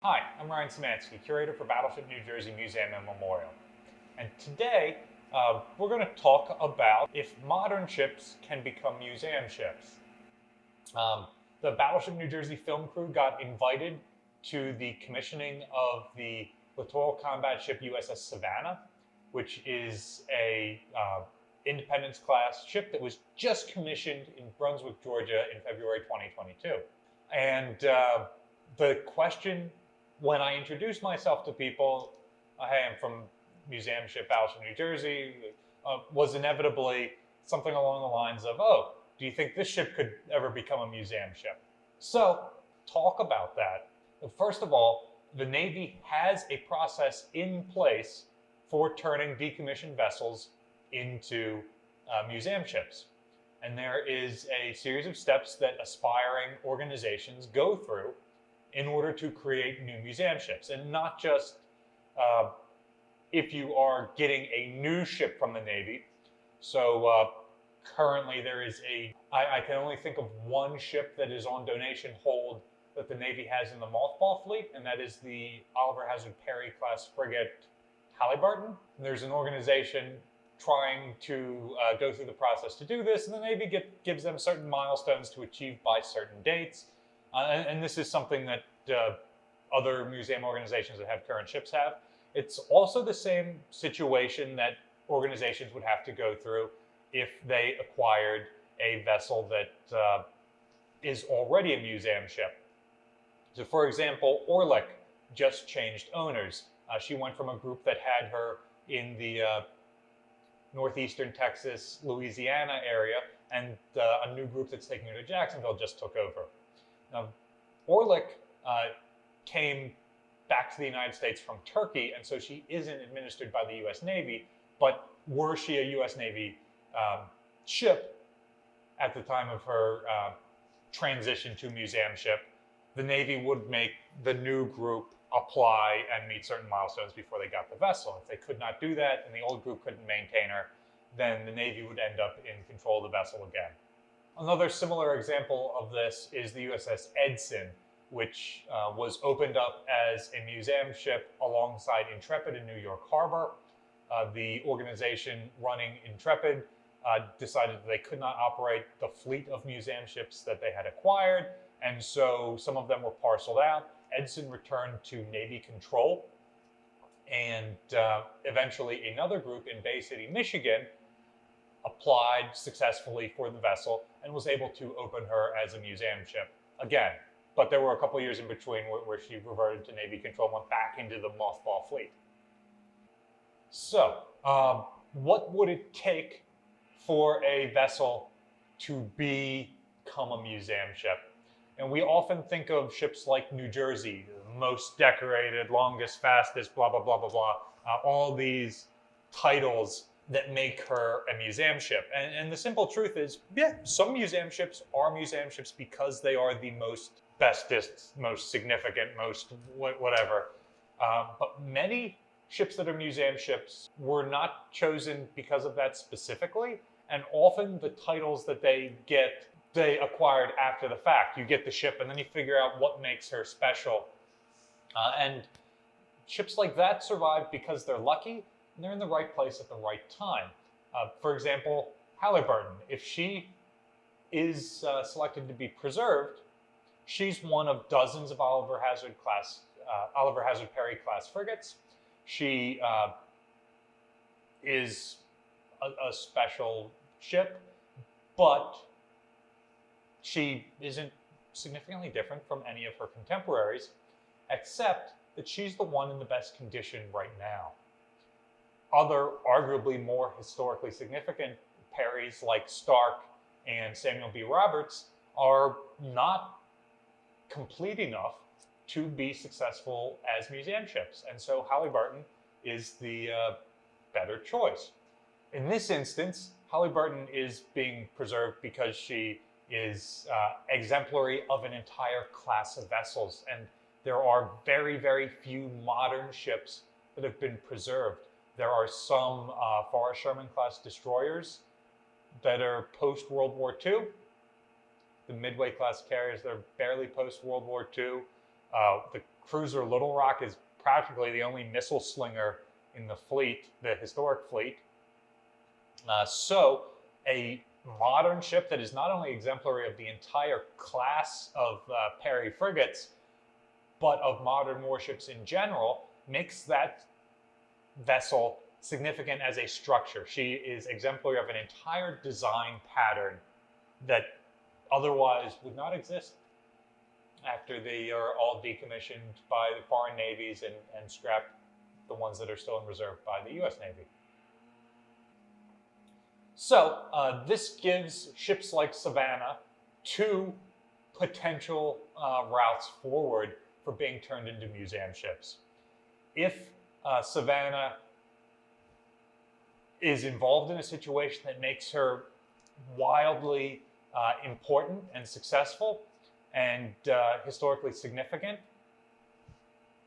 Hi, I'm Ryan Szymanski, curator for Battleship New Jersey Museum and Memorial. And today, we're going to talk about if modern ships can become museum ships. The Battleship New Jersey film crew got invited to the commissioning of the Littoral combat ship USS Savannah, which is a Independence-class ship that was just commissioned in Brunswick, Georgia in February 2022. And the question when I introduced myself to people, hey, I'm from Museum Ship Battleship New Jersey, was inevitably something along the lines of, oh, do you think this ship could ever become a museum ship? So, talk about that. First of all, the Navy has a process in place for turning decommissioned vessels into museum ships. And there is a series of steps that aspiring organizations go through in order to create new museum ships. And not just if you are getting a new ship from the Navy. So currently there is I can only think of one ship that is on donation hold that the Navy has in the mothball fleet, and that is the Oliver Hazard Perry class frigate Halliburton. And there's an organization trying to go through the process to do this, and the Navy gives them certain milestones to achieve by certain dates. And this is something that other museum organizations that have current ships have. It's also the same situation that organizations would have to go through if they acquired a vessel that is already a museum ship. So for example, Orlick just changed owners. She went from a group that had her in the northeastern Texas, Louisiana area, and a new group that's taking her to Jacksonville just took over. Now, Orlick came back to the United States from Turkey, and so she isn't administered by the U.S. Navy, but were she a U.S. Navy ship at the time of her transition to museum ship, the Navy would make the new group apply and meet certain milestones before they got the vessel. If they could not do that and the old group couldn't maintain her, then the Navy would end up in control of the vessel again. Another similar example of this is the USS Edson, which was opened up as a museum ship alongside Intrepid in New York Harbor. The organization running Intrepid decided that they could not operate the fleet of museum ships that they had acquired, and so some of them were parceled out. Edson returned to Navy control, and eventually another group in Bay City, Michigan, applied successfully for the vessel and was able to open her as a museum ship again. But there were a couple years in between where she reverted to Navy control and went back into the mothball fleet. So, what would it take for a vessel to become a museum ship? And we often think of ships like New Jersey, the most decorated, longest, fastest, blah, blah, blah, blah, blah. All these titles that make her a museum ship. And the simple truth is, yeah, some museum ships are museum ships because they are the most bestest, most significant, most whatever. But many ships that are museum ships were not chosen because of that specifically. And often the titles that they get, they acquired after the fact. You get the ship and then you figure out what makes her special. And ships like that survive because they're lucky and they're in the right place at the right time. For example, Halliburton, if she is selected to be preserved, she's one of dozens of Oliver Hazard Perry class frigates. She is a special ship, but she isn't significantly different from any of her contemporaries, except that she's the one in the best condition right now. Other, arguably more historically significant Perrys like Stark and Samuel B. Roberts are not complete enough to be successful as museum ships. And so Halliburton is the better choice. In this instance, Halliburton is being preserved because she is exemplary of an entire class of vessels. And there are very, very few modern ships that have been preserved. There are some Forrest Sherman class destroyers that are post-World War II. The Midway class carriers, they're barely post-World War II. The cruiser Little Rock is practically the only missile slinger in the fleet, the historic fleet. So a modern ship that is not only exemplary of the entire class of Perry frigates, but of modern warships in general, makes that vessel significant as a structure. She is exemplary of an entire design pattern that otherwise would not exist after they are all decommissioned by the foreign navies and scrapped, the ones that are still in reserve, by the US Navy. So this gives ships like Savannah two potential routes forward for being turned into museum ships. If Savannah is involved in a situation that makes her wildly important and successful and historically significant.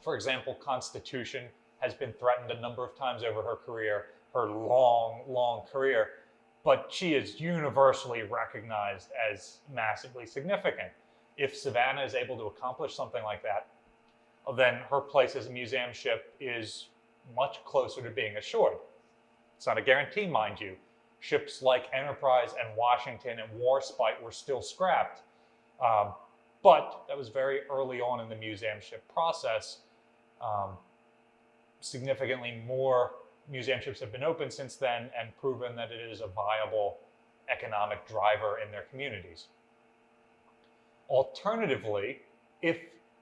For example, Constitution has been threatened a number of times over her career, her long career, but she is universally recognized as massively significant. If Savannah is able to accomplish something like that, then her place as a museum ship is much closer to being assured. It's not a guarantee, mind you. Ships like Enterprise and Washington and Warspite were still scrapped, but that was very early on in the museum ship process. Significantly more museum ships have been opened since then and proven that it is a viable economic driver in their communities. Alternatively, if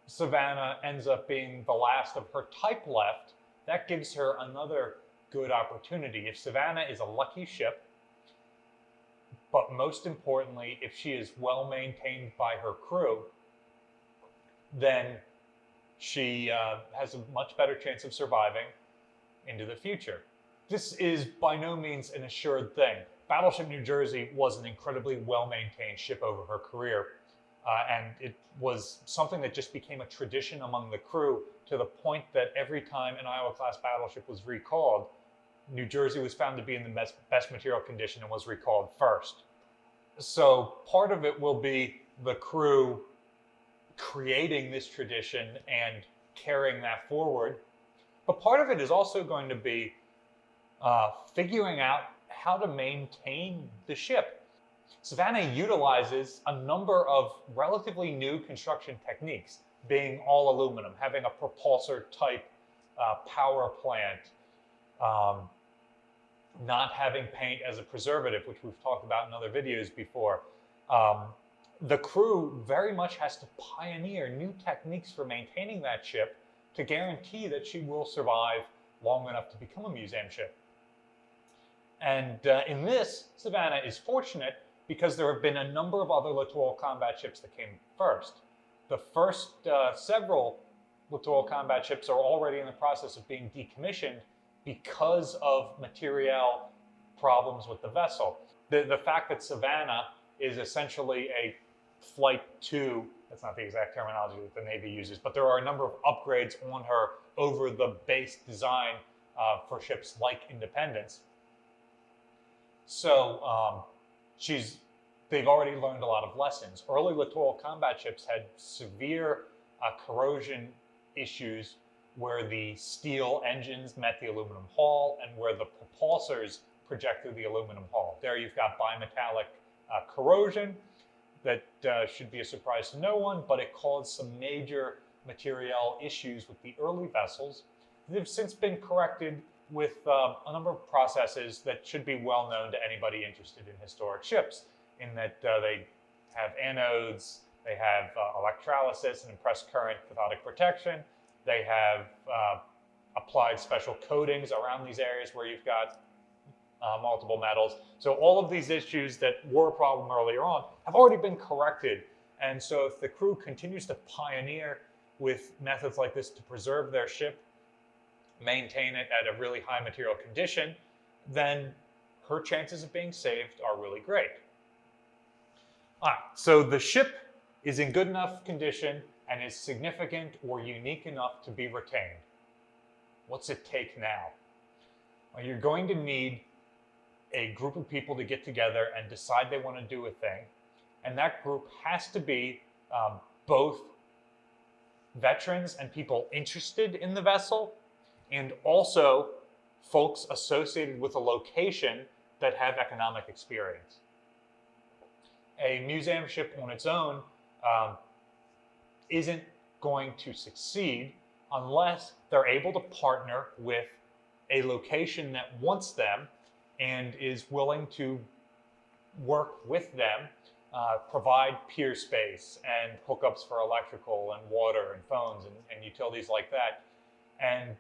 Savannah ends up being the last of her type left, that gives her another good opportunity. If Savannah is a lucky ship, but most importantly, if she is well maintained by her crew, then she has a much better chance of surviving into the future. This is by no means an assured thing. Battleship New Jersey was an incredibly well-maintained ship over her career, and it was something that just became a tradition among the crew to the point that every time an Iowa-class battleship was recalled, New Jersey was found to be in the best material condition and was recalled first. So part of it will be the crew creating this tradition and carrying that forward. But part of it is also going to be figuring out how to maintain the ship. Savannah utilizes a number of relatively new construction techniques, being all aluminum, having a propulsor type power plant, not having paint as a preservative, which we've talked about in other videos before. The crew very much has to pioneer new techniques for maintaining that ship to guarantee that she will survive long enough to become a museum ship. And in this, Savannah is fortunate because there have been a number of other littoral combat ships that came first. The first several littoral combat ships are already in the process of being decommissioned because of material problems with the vessel. The fact that Savannah is essentially a Flight 2, that's not the exact terminology that the Navy uses, but there are a number of upgrades on her over the base design for ships like Independence. So they've already learned a lot of lessons. Early littoral combat ships had severe corrosion issues where the steel engines met the aluminum hull and where the propulsors project through the aluminum hull. There you've got bimetallic corrosion that should be a surprise to no one, but it caused some major material issues with the early vessels. They've since been corrected with a number of processes that should be well known to anybody interested in historic ships, in that they have anodes, they have electrolysis and impressed current cathodic protection, they have applied special coatings around these areas where you've got multiple metals. So all of these issues that were a problem earlier on have already been corrected. And so if the crew continues to pioneer with methods like this to preserve their ship, maintain it at a really high material condition, then her chances of being saved are really great. All right, so the ship is in good enough condition and is significant or unique enough to be retained. What's it take now? Well, you're going to need a group of people to get together and decide they want to do a thing. And that group has to be both veterans and people interested in the vessel, and also folks associated with a location that have economic experience. A museum ship on its own isn't going to succeed unless they're able to partner with a location that wants them and is willing to work with them, provide pier space and hookups for electrical and water and phones and utilities like that. And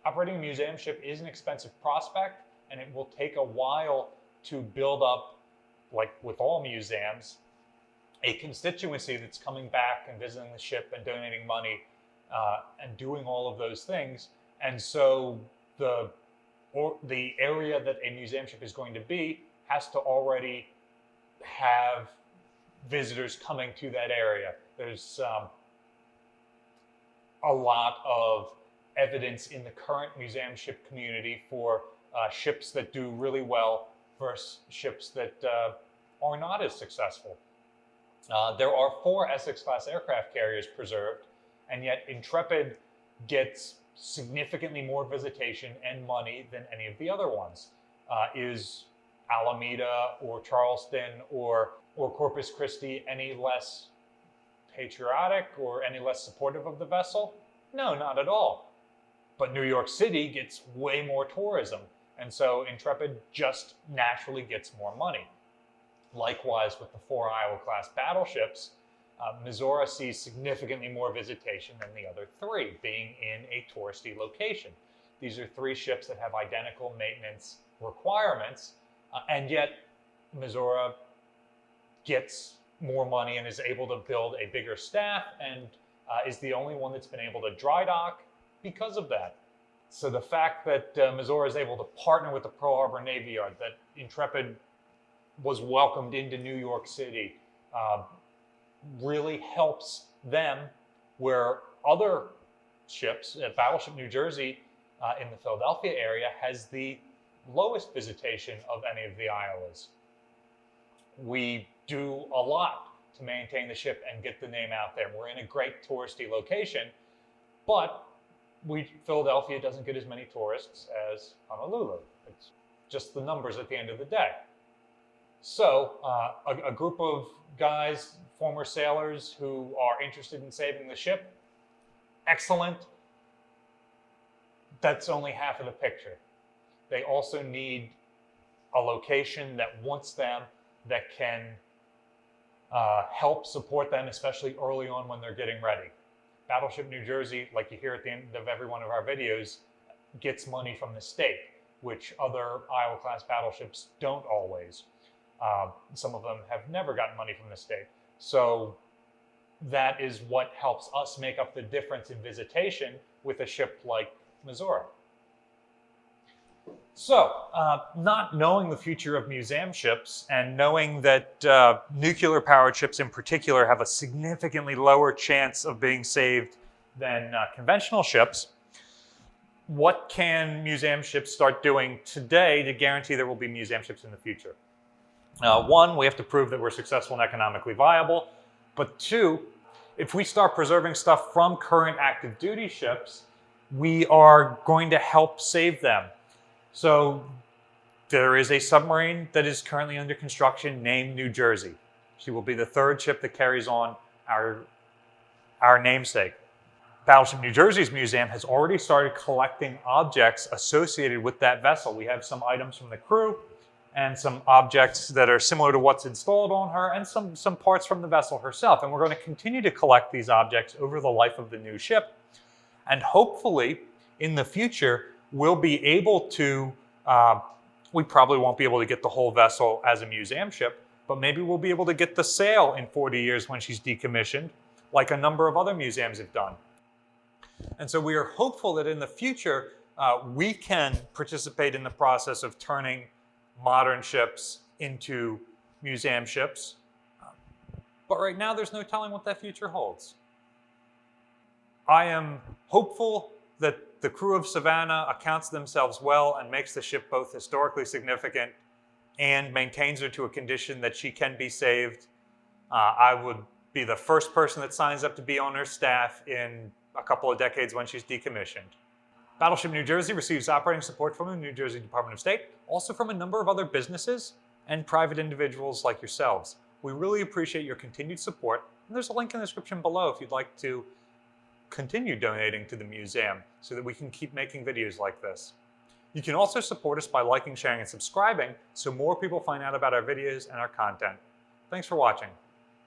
operating a museum ship is an expensive prospect, and it will take a while to build up, like with all museums, a constituency that's coming back and visiting the ship and donating money and doing all of those things. And so the area that a museum ship is going to be has to already have visitors coming to that area. There's a lot of evidence in the current museum ship community for ships that do really well versus ships that are not as successful. There are 4 Essex-class aircraft carriers preserved, and yet Intrepid gets significantly more visitation and money than any of the other ones. Is Alameda or Charleston or Corpus Christi any less patriotic or any less supportive of the vessel? No, not at all. But New York City gets way more tourism, and so Intrepid just naturally gets more money. Likewise, with the 4 Iowa-class battleships, Missouri sees significantly more visitation than the other 3, being in a touristy location. These are 3 ships that have identical maintenance requirements, and yet Missouri gets more money and is able to build a bigger staff and is the only one that's been able to dry dock because of that. So the fact that Missouri is able to partner with the Pearl Harbor Navy Yard, that Intrepid was welcomed into New York City, really helps them, where other ships, Battleship New Jersey in the Philadelphia area has the lowest visitation of any of the Iowas. We do a lot to maintain the ship and get the name out there. We're in a great touristy location, but Philadelphia doesn't get as many tourists as Honolulu. It's just the numbers at the end of the day. So a group of guys, former sailors who are interested in saving the ship, excellent. That's only half of the picture. They also need a location that wants them, that can help support them, especially early on when they're getting ready. Battleship New Jersey, like you hear at the end of every one of our videos, gets money from the state, which other Iowa-class battleships don't always. Some of them have never gotten money from the state. So that is what helps us make up the difference in visitation with a ship like Missouri. So, not knowing the future of museum ships and knowing that nuclear-powered ships in particular have a significantly lower chance of being saved than conventional ships, what can museum ships start doing today to guarantee there will be museum ships in the future? 1, we have to prove that we're successful and economically viable. But 2, if we start preserving stuff from current active duty ships, we are going to help save them. So there is a submarine that is currently under construction named New Jersey. She will be the 3rd ship that carries on our namesake. Battleship New Jersey's museum has already started collecting objects associated with that vessel. We have some items from the crew and some objects that are similar to what's installed on her, and some parts from the vessel herself. And we're going to continue to collect these objects over the life of the new ship. And hopefully, in the future, we'll be able to, we probably won't be able to get the whole vessel as a museum ship, but maybe we'll be able to get the sail in 40 years when she's decommissioned, like a number of other museums have done. And so we are hopeful that in the future, we can participate in the process of turning modern ships into museum ships. But right now, there's no telling what that future holds. I am hopeful that the crew of Savannah accounts themselves well and makes the ship both historically significant and maintains her to a condition that she can be saved. I would be the first person that signs up to be on her staff in a couple of decades when she's decommissioned. Battleship New Jersey receives operating support from the New Jersey Department of State, also from a number of other businesses and private individuals like yourselves. We really appreciate your continued support, and there's a link in the description below if you'd like to continue donating to the museum so that we can keep making videos like this. You can also support us by liking, sharing, and subscribing so more people find out about our videos and our content. Thanks for watching.